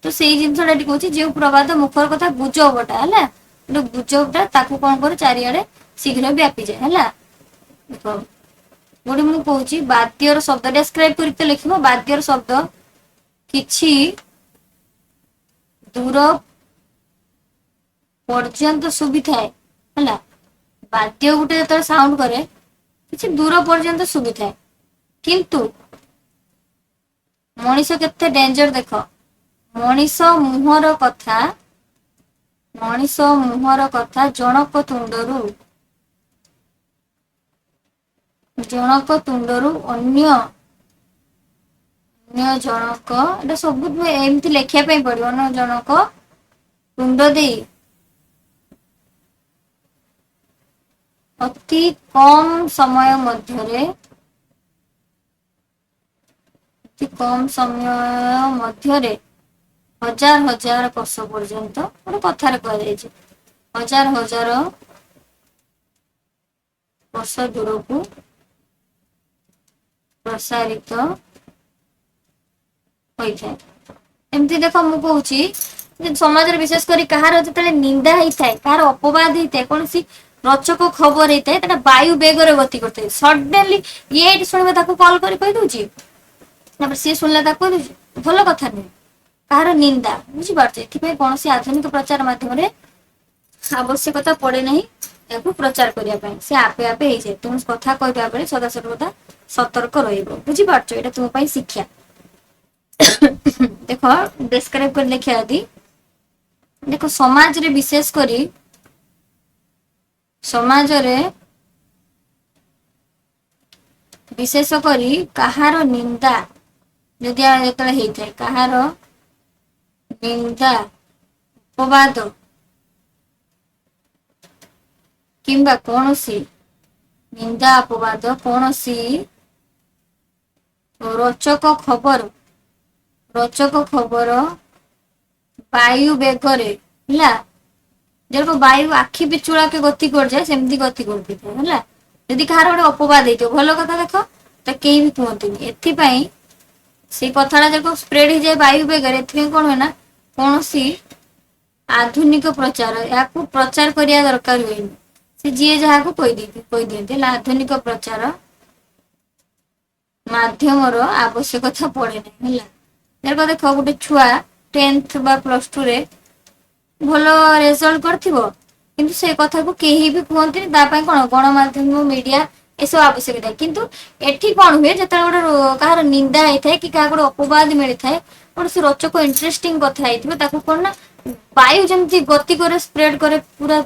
ତ ସେଇ ଜିନିଷଟା ଏଠି କହୁଛି ଯେଉଁ ପ୍ରବାଦ ମୁଖର କଥା ଗୁଜବଟା ହେଲା। ଗୋଟେ ଗୁଜବଟା ତାକୁ କଣ କରେ ଚାରିଆଡେ ଶୀଘ୍ର ବ୍ୟାପିଯାଏ ହେଲା। ଦେଖ ଗୋଟେ ମୁଁ କହୁଛି ବାଦ୍ୟର ଶବ୍ଦ ଡେସ୍କ୍ରାଇବ କରିକି ଲେଖିବ। ବାଦ୍ୟର ଶବ୍ଦ କିଛି ଦୂର ପର୍ଯ୍ୟନ୍ତ ଶୁଭିଥାଏ ହେଲା। ବାଦ୍ୟ ଗୋଟେ ଯେତେବେଳେ ସାଉଣ୍ଡ କରେ କିଛି ଦୂର ପର୍ଯ୍ୟନ୍ତ ଶୁଭିଥାଏ। କିନ୍ତୁ ମଣିଷ କେତେ ଡେଞ୍ଜର ଦେଖ। ମଣିଷ ମୁହଁର କଥା ଜଣକ ତୁଣ୍ଡରୁ ଅନ୍ୟ ଜଣକ, ଏଟା ସବୁ ଏମିତି ଲେଖିବା ପାଇଁ ପଡିବ। ଅନ୍ୟ ଜଣକ ତୁଣ୍ଡ ଦେଇ ଅତି କମ ସମୟ ମଧ୍ୟରେ ହଜାର କୋଶ ପର୍ଯ୍ୟନ୍ତ ଗୋଟେ କଥାରେ କୁହାଯାଇଛି। ହଜାର କୋଶ ଦୂରକୁ ପ୍ରସାରିତ ହୋଇଥାଏ। ଏମିତି ଦେଖ ମୁଁ କହୁଛି ସମାଜରେ ବିଶେଷ କରି କାହାର ଯେତେବେଳେ ନିନ୍ଦା ହେଇଥାଏ, କାହାର ଅପବାଦ ହେଇଥାଏ, କୌଣସି ରୋଚକ ଖବର ହେଇଥାଏ, ସେଟା ବାୟୁ ବେଗରେ ଗତି କରିଥାଏ। ସଡନଲି ଇଏ ଏଠି ଶୁଣିବା ତାକୁ କଲ୍ କରି କହିଦଉଛି, ତାପରେ ସିଏ ଶୁଣିଲା ତାକୁ କହିଦଉଛି। ଭଲ କଥା ନୁହେଁ। କାହାର ନିନ୍ଦା ବୁଝିପାରୁଛ ଏଥିପାଇଁ କୌଣସି ଆଧୁନିକ ପ୍ରଚାର ମାଧ୍ୟମରେ ଆବଶ୍ୟକତା ପଡେ ନାହିଁ ଏହାକୁ ପ୍ରଚାର କରିବା ପାଇଁ ସେ ଆପେ ଆପେ ହେଇଯାଏ ତେଣୁ କଥା କହିବା ବେଳେ ସଦାସର୍ବଦା ସତର୍କ ରହିବ ବୁଝିପାରୁଛ ଏଇଟା ତୁମ ପାଇଁ ଶିକ୍ଷା ଦେଖ ଡେସ୍କ୍ରାଇବ କରି ଲେଖିବା ଯଦି ଦେଖ ସମାଜରେ ବିଶେଷ କରି ସମାଜରେ ବିଶେଷ କରି କାହାର ନିନ୍ଦା ଯଦି ଯେତେବେଳେ ହେଇଥାଏ କାହାର ନିନ୍ଦା ଅପବାଦ କିମ୍ବା କୌଣସି ନିନ୍ଦା ଅପବାଦ କୌଣସି ରୋଚକ ଖବର ବାୟୁ ବେଗରେ ହେଲା ଯେରକ ବାୟୁ ଆଖି ପିଛୁଳାକେ ଗତି କରିଯାଏ ସେମିତି ଗତି କରିଥାଏ ହେଲା ଯଦି କାହାର ଗୋଟେ ଅପବାଦ ହେଇଥିବ ଭଲ କଥା ଦେଖ ତ କେହି ବି କୁହନ୍ତିନି ଏଥିପାଇଁ ସେଇ କଥାଟା ଯାକ ସ୍ପ୍ରେଡ ହେଇଯାଏ ବାୟୁ ବେଗରେ ଏଥିପାଇଁ କଣ ହୁଏ ନା କୌଣସି ଆଧୁନିକ ପ୍ରଚାର ଏହାକୁ ପ୍ରଚାର କରିବା ଦରକାର ହୁଏନି ସେ ଯିଏ ଯାହାକୁ କହିଦିଅନ୍ତି ହେଲା ଆଧୁନିକ ପ୍ରଚାର ମାଧ୍ୟମର ଆବଶ୍ୟକତା ପଡେ ନାହିଁ ହେଲା ଦେଖ ଦେଖ ଗୋଟେ ଛୁଆ 10th ବା +2 ରେ ଭଲ ରେଜଲ୍ଟ କରିଥିବ କିନ୍ତୁ ସେ କଥାକୁ କେହି ବି କୁହନ୍ତିନି ତା ପାଇଁ କଣ ଗଣମାଧ୍ୟମ ମିଡିଆ ଏସବୁ ଆବଶ୍ୟକ ଥାଏ କିନ୍ତୁ ଏଠି କଣ ହୁଏ ଯେତେବେଳେ ଗୋଟେ କାହାର ନିନ୍ଦା ହେଇଥାଏ କି କାହାକୁ ଗୋଟେ ଅପବାଦ ମିଳିଥାଏ ଗୋଟେ ସେ ରୋଚକ ଇଣ୍ଟରେଷ୍ଟିଂ କଥା ହେଇଥିବ ତାକୁ କଣ ନା ବାୟୁ ଯେମିତି ଗତି করে ସ୍ପ୍ରେଡ করে ପୁରା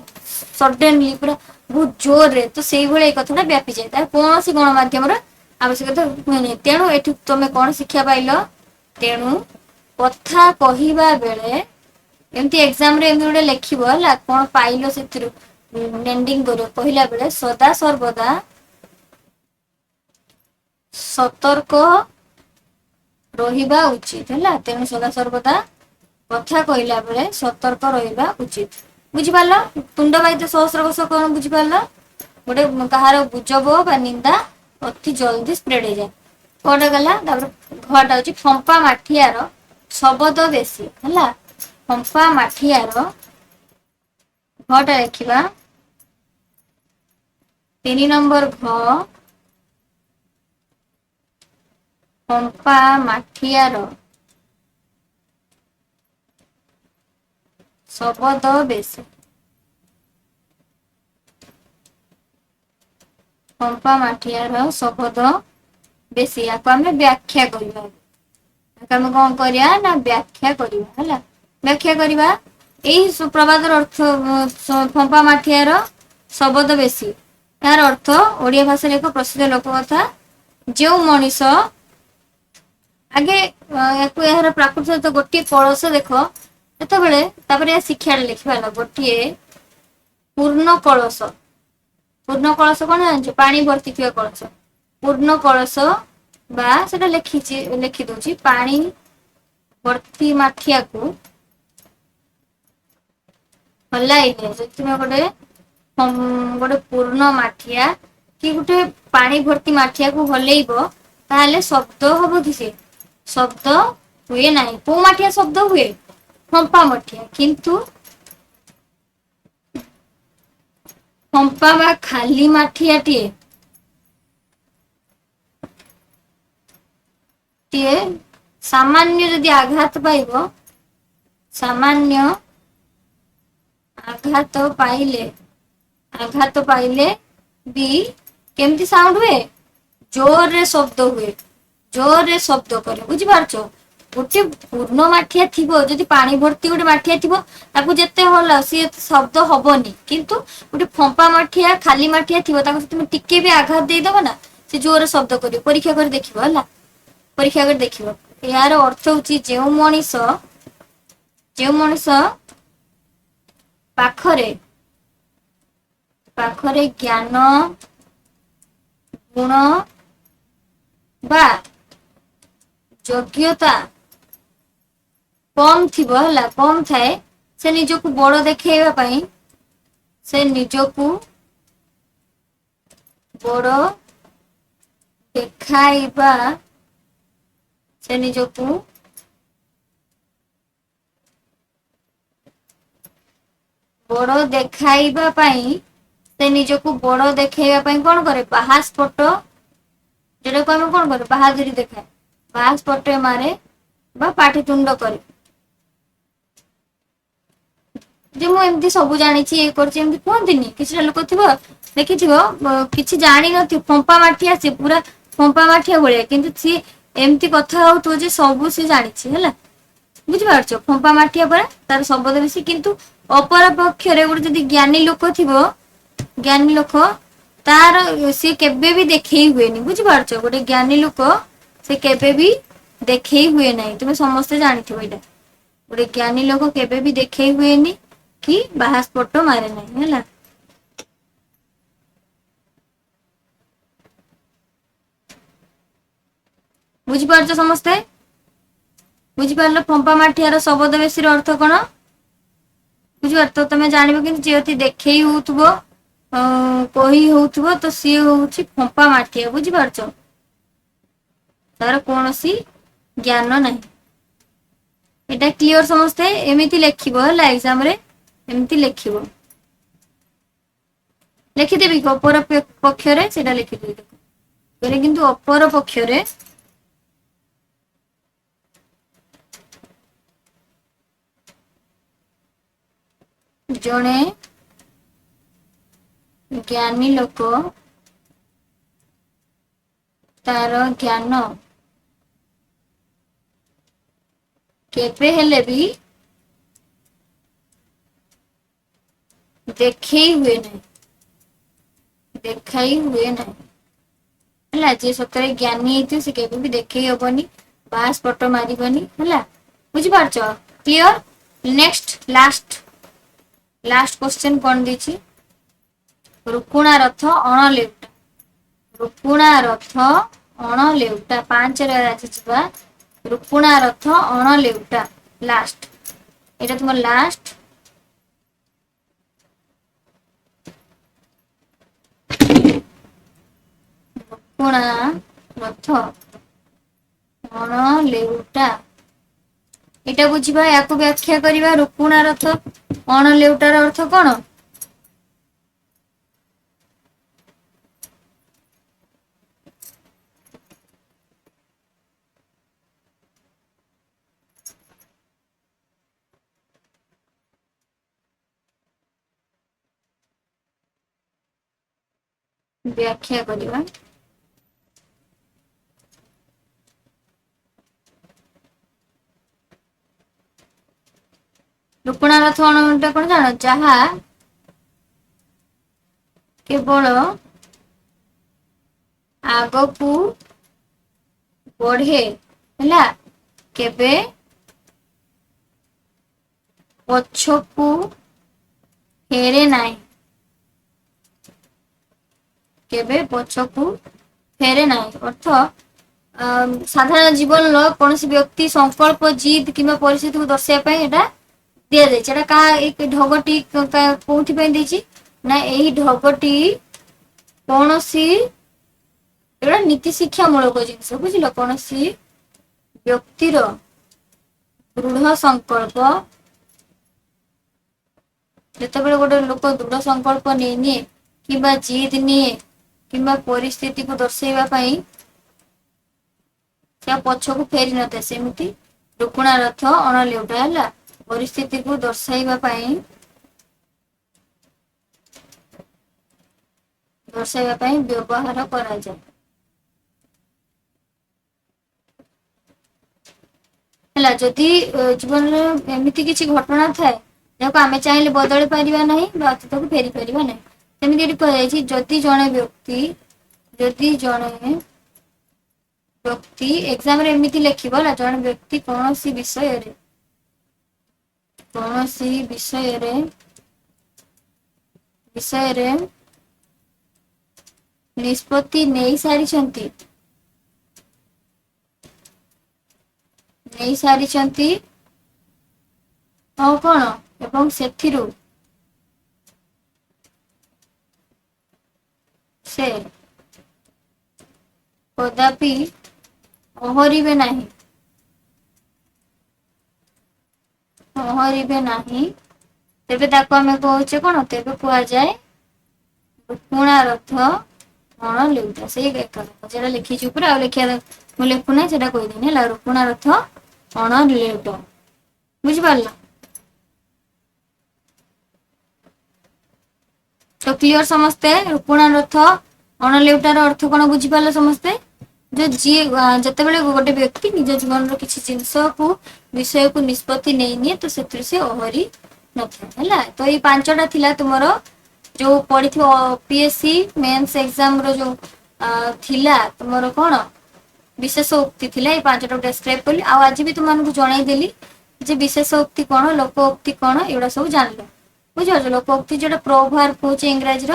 ସଡନଲି ପୁରା ବହୁତ ଜୋରରେ ତ ସେଇଭଳି ଏଇ କଥାଟା ବ୍ୟାପିଯାଏ ତାର କୌଣସି ଗଣମାଧ୍ୟମର ଆବଶ୍ୟକତା ହୁଏନି ତେଣୁ ଏଠୁ ତମେ କଣ ଶିକ୍ଷା ପାଇଲ ତେଣୁ କଥା କହିବା ବେଳେ ଏମିତି ଏକ୍ସାମ ରେ ଏମିତି ଗୋଟେ ଲେଖିବ ହେଲା କଣ ପାଇଲ ସେଥିରୁ ଏଣ୍ଡିଙ୍ଗ କରିବ କହିଲା ବେଳେ ସଦା ସର୍ବଦା ସତର୍କ ରହିବା ଉଚିତ ହେଲା ତେଣୁ ସଦାସର୍ବଦା କଥା କହିଲା ବେଳେ ସତର୍କ ରହିବା ଉଚିତ ବୁଝିପାରିଲ ତୁଣ୍ଡବାହିତ ସହସ୍ର କୋଷ କଣ ବୁଝିପାରିଲ ଗୋଟେ କାହାର ଗୁଜବ ବା ନିନ୍ଦା ଅତି ଜଲ୍ଦି ସ୍ପ୍ରେଡ ହେଇଯାଏ କୋଉଟା ଗଲା ତାପରେ ଘଟା ହଉଛି ଫମ୍ପା ମାଠିଆର ଶବଦ ବେଶୀ ହେଲା ଫମ୍ପା ମାଠିଆର ଘଟା ଲେଖିବା 3 ନମ୍ବର ଘ ଫମ୍ପା ମାଠିଆର ଶବଦ ବେଶୀ ଫମ୍ପା ମାଠିଆର ଶବଦ ବେଶୀ ୟାକୁ ଆମେ ବ୍ୟାଖ୍ୟା କରିବା ଆମେ କଣ କରିବା ନା ବ୍ୟାଖ୍ୟା କରିବା ହେଲା ବ୍ୟାଖ୍ୟା କରିବା ଏଇ ପ୍ରବାଦର ଅର୍ଥ ଫମ୍ପା ମାଠିଆର ଶବଦ ବେଶୀ ଏହାର ଅର୍ଥ ଓଡ଼ିଆ ଭାଷାରେ ଏକ ପ୍ରସିଦ୍ଧ ଲୋକକଥା ଯେଉଁ ମଣିଷ ଆଗେ ୟାକୁ ଏହାର ପ୍ରାକୃତ ସହିତ ଗୋଟିଏ କଳସ ଦେଖ ଯେତେବେଳେ ତାପରେ ଶିକ୍ଷାରେ ଲେଖିବା ହେଲା ଗୋଟିଏ ପୂର୍ଣ୍ଣ କଳସ କଣ ଜାଣିଛ ପାଣି ଭର୍ତ୍ତି ଥିବା କଳସ ପୂର୍ଣ୍ଣ କଳସ ବା ସେଟା ଲେଖି ଦଉଛି ପାଣି ଭର୍ତ୍ତି ମାଠିଆକୁ ହଲାଇଲେ ସେଥିପାଇଁ ଗୋଟେ ପୂର୍ଣ୍ଣ ମାଠିଆ କି ଗୋଟେ ପାଣି ଭର୍ତ୍ତି ମାଠିଆକୁ ହଲେଇବ ତାହେଲେ ଶବ୍ଦ ହବ କି ସେ ଶବ୍ଦ ହୁଏ ନାହିଁ କୋଉ ମାଠିଆ ଶବ୍ଦ ହୁଏ ଫମ୍ପା ମାଠିଆ କିନ୍ତୁ ଫମ୍ପା ବା ଖାଲି ମାଠିଆଟିଏ ସାମାନ୍ୟ ଯଦି ଆଘାତ ପାଇଲେ ବି କେମିତି ସାଉଣ୍ଡ ହୁଏ ଜୋରରେ ଶବ୍ଦ କରେ ବୁଝିପାରୁଛ ଗୋଟେ ପୂର୍ଣ୍ଣ ମାଠିଆ ଥିବ ଯଦି ପାଣି ଭର୍ତ୍ତି ଗୋଟେ ମାଠିଆ ଥିବ ତାକୁ ଯେତେ ହଲାଅ ସିଏ ଶବ୍ଦ ହବନି କିନ୍ତୁ ଗୋଟେ ଫମ୍ପା ମାଠିଆ ଖାଲି ମାଠିଆ ଥିବ ତାକୁ ତମେ ଟିକେ ବି ଆଘାତ ଦେଇଦବ ନା ସେ ଜୋରରେ ଶବ୍ଦ କରିବ ପରୀକ୍ଷା କରି ଦେଖିବ ହେଲା ଏହାର ଅର୍ଥ ହଉଛି ଯେଉଁ ମଣିଷ ପାଖରେ ଜ୍ଞାନ ଗୁଣ ବା ଯୋଗ୍ୟତା କମ ଥାଏ ସେ ନିଜକୁ ବଡ ଦେଖେଇବା ପାଇଁ ସେ ନିଜକୁ ବଡ ଦେଖେଇବା ପାଇଁ କଣ କରେ ବାହାସ୍ପଟ ଯୋଉଟାକୁ ଆମେ କଣ କରେ ବାହାଦୁରୀ ଦେଖାଏ ବାହାସ୍ପଟ ମାରେ ବା ପାଟିତୁଣ୍ଡ କରେ ଯେ ମୁଁ ଏମିତି ସବୁ ଜାଣିଛି ଇଏ କରୁଛି ଏମିତି କୁହନ୍ତିନି। କିଛିଟା ଲୋକ ଥିବ ଦେଖିଥିବ କିଛି ଜାଣିନଥିବ ଫମ୍ପା ମାଠିଆ, ସେ ପୁରା ଫମ୍ପା ମାଠିଆ ଭଳିଆ, କିନ୍ତୁ ସିଏ ଏମିତି କଥା ହଉଥିବ ଯେ ସବୁ ସିଏ ଜାଣିଛି ହେଲା। ବୁଝିପାରୁଛ, ଫମ୍ପା ମାଠିଆ ପରା ତାର ଶବ୍ଦ ବେଶୀ। କିନ୍ତୁ ଅପର ପକ୍ଷରେ ଗୋଟେ ଯଦି ଜ୍ଞାନୀ ଲୋକ ଥିବ, ଜ୍ଞାନୀ ଲୋକ ତାର ସିଏ କେବେ ବି ଦେଖେଇ ହୁଏନି। ବୁଝିପାରୁଛ, ଗୋଟେ ଜ୍ଞାନୀ ଲୋକ ସେ କେବେ ବି ଦେଖେଇ ହୁଏ ନାହିଁ। ତୁମେ ସମସ୍ତେ ଜାଣିଥିବ ଏଇଟା। ଗୋଟେ ଜ୍ଞାନୀ ଲୋକ କେବେ ବି ଦେଖେଇ ହୁଏନି କି ବାହାସ୍ପୋଟ ମାରେ ନାହିଁ ହେଲା। ବୁଝିପାରୁଛ ସମସ୍ତେ? ବୁଝିପାରିଲ ଫମ୍ପା ମାଠିଆର ଶବଦ ବେଶୀର ଅର୍ଥ କଣ? ବୁଝିପାରୁଛ ତ? ତମେ ଜାଣିବ କିନ୍ତୁ ଯେହେତୁ ଦେଖେଇ ହଉଥିବ, କହି ହଉଥିବ, ତ ସିଏ ହଉଛି ଫମ୍ପା ମାଠିଆ। ବୁଝିପାରୁଛ, ତାର କୌଣସି ଜ୍ଞାନ ନାହିଁ। ଏଇଟା କ୍ଲିୟର ସମସ୍ତେ? ଏମିତି ଲେଖିବ ହେଲା, ଏକ୍ସାମ ରେ ଏମିତି ଲେଖିବ। ଲେଖିଦେବି କି ଅପର ପକ୍ଷରେ? ସେଇଟା ଲେଖିଦେବି। କିନ୍ତୁ ଅପର ପକ୍ଷରେ ଜଣେ ଜ୍ଞାନୀ ଲୋକ ତାର ଜ୍ଞାନ କେବେ ହେଲେ ବି ଦେଖେଇ ହୁଏ ନାହିଁ। ଦେଖାଇ ହୁଏ ନାହିଁ ହେଲା। ଯିଏ ସତରେ ଜ୍ଞାନୀ ହେଇଥିବ ସେ କେବେ ବି ଦେଖେଇ ହବନି, ବାହାସ୍ପୋଟ ମାରିବନି ହେଲା। ବୁଝିପାରୁଛ? କ୍ଲିୟର? ନେକ୍ସଟ ଲାଷ୍ଟ କ୍ୱେଶ୍ଚନ କଣ ଦେଇଛି? ରୁକୁଣା ରଥ ଅଣ ଲେଉଟା। ରୁକୁଣା ରଥ ଅଣ ଲେଉଟା। 5ରେ ଆଜି ଯିବା। ରୁକୁଣା ରଥ ଅଣ ଲେଉଟା। ଲାଷ୍ଟ, ଏଇଟା ତୁମ ଲାଷ୍ଟ। ରୁକୁଣା ରଥ ଅଣ ଲେଉଟା। ଏଇଟା ବୁଝିବା, ୟାକୁ ବ୍ୟାଖ୍ୟା କରିବା। ରୁକୁଣା ରଥ ଅଣ ଲେଉଟାର ଅର୍ଥ କଣ? ବ୍ୟାଖ୍ୟା କରିବା। ରୁକୁଣା ରଥ ଅଣ ଲେଉଟା କଣ ଜାଣ? ଯାହା କେବଳ ଆଗକୁ ବଢେ ହେଲା, କେବେ ପଛକୁ ଫେରେ ନାହିଁ। କେବେ ପଛକୁ ଫେରେ ନାହିଁ ଅର୍ଥ ସାଧାରଣ ଜୀବନର କୌଣସି ବ୍ୟକ୍ତି ସଂକଳ୍ପ, ଜିଦ୍ କିମ୍ବା ପରିସ୍ଥିତିକୁ ଦର୍ଶାଇବା ପାଇଁ ଏଇଟା ଦିଆଯାଇଛି। ଏଟା କାହା ଏଇ ଢଗଟି କୋଉଥି ପାଇଁ ଦେଇଛି ନା ଏହି ଢଗଟି କୌଣସି ଏଗୁଡା ନୀତି ଶିକ୍ଷା ମୂଳକ ଜିନିଷ। ବୁଝିଲ, କୌଣସି ବ୍ୟକ୍ତିର ଦୃଢ ସଂକଳ୍ପ, ଯେତେବେଳେ ଗୋଟେ ଲୋକ ଦୃଢ ସଂକଳ୍ପ ନିଏ କିମ୍ବା ଜିଦ୍ ନିଏ କିମ୍ବା ପରିସ୍ଥିତିକୁ ଦର୍ଶାଇବା ପାଇଁ ସେ ପଛକୁ ଫେରି ନଥାଏ, ସେମିତି ରୁକୁଣା ରଥ ଅଣ ଲେଉଟା ହେଲା। ପରିସ୍ଥିତିକୁ ଦର୍ଶାଇବା ପାଇଁ ବ୍ୟବହାର କରାଯାଏ ହେଲା। ଯଦି ଜୀବନରେ ଏମିତି କିଛି ଘଟଣା ଥାଏ ଯାହାକୁ ଆମେ ଚାହିଁଲେ ବଦଳି ପାରିବା ନାହିଁ ବା ଅତୀତକୁ ଫେରି ପାରିବା ନାହିଁ, ସେମିତି ଏଠି କୁହାଯାଇଛି ଯଦି ଜଣେ ବ୍ୟକ୍ତି ଏକ୍ସାମ ରେ ଏମିତି ଲେଖିବ ନା, ଜଣେ ବ୍ୟକ୍ତି କୌଣସି ବିଷୟରେ ନିଷ୍ପତ୍ତି ନେଇ ସାରିଛନ୍ତି ଆଉ କଣ, ଏବଂ ସେଥିରୁ ସେ କଦାପି ପହଁରିବେ ନାହିଁ, ତେବେ ତାକୁ ଆମେ କହୁଛେ କଣ? ତେବେ କୁହାଯାଏ ରୁକୁଣା ରଥ ଅଣ ଲେଉଟା। ସେଇ ଏକା ଯେଟା ଲେଖିଛି ଉପରେ, ଆଉ ଲେଖିବା ମୁଁ ଲେଖୁନାହିଁ, ସେଟା କହିଦେନି ହେଲା। ରୁକୁଣା ରଥ ଅଣ ଲେଉଟା। ବୁଝିପାରିଲ? तो क्लियर समस्ते रूपुणार अर्थ अणलेउटार अर्थ कौन बुझीपाल समस्ते जो जी जिते गोटे व्यक्ति निज जीवन किसी जिनस को विषय को निष्पत्ति नहीं निए तो से अहरी नथा तो ये पांचटा थिला तुमर जो पढ़ी पीएससी मेंस एग्जाम रो जो थिला तुमर कौन विशेष उक्ति थिला ये पांचटा डेस्क्राइब कली आज भी तुमको जणाई देली जे विशेष उक्ति कौन लोकोक्ति कौन एगुड़ा सब जानल बुझे लोकोक्ति जो प्रोभार कहे इंग्राजी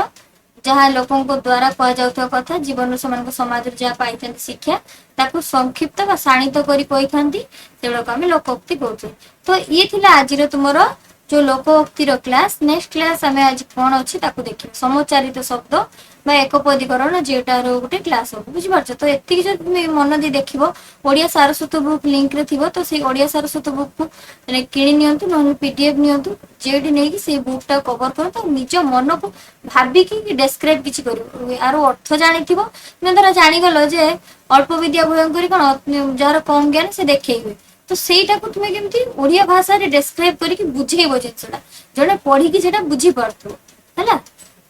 जहाँ लोकों द्वारा कह जाउथवा कथा जीवन से समाज जहाँ पाई शिक्षा ताकू संक्षिप्त व शाणित करी कही था आम लोकोक्ति कहते तो ये थिला आज तुमर जो लोकोक्ति क्लास नेक्स्ट क्लास आम आज कौन अच्छी देखिए समोच्चारित शब्द बा एकपदीकरण जेटार गोटे क्लास हम बुझीपार तो एति जो मन दी देख ओडिया सारस्वत बुक लिंक रे थिबो तो से ओडिया सारस्वत बुक को किणी नियंतु न पीडीएफ नियंतु जेडी नै कि से बुक टा कवर कर तो निज मन को भाबी कि डिस्क्राइब किछि करिवो यार अर्थ जानिथिबो तुम धर जानि गलो जे अल्प विद्या भयंकरी कोन जार कम ज्ञान से देखैबे तो सेटा को तुमे केमती ओडिया भाषा रे डिस्क्राइब करी कि बुझेइबो जिंसटा जने पढी कि सेटा बुझी पारथो हला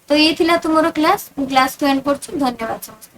तो ये थिला तुमरो क्लास को एंड करछु धन्यवाद समस्त।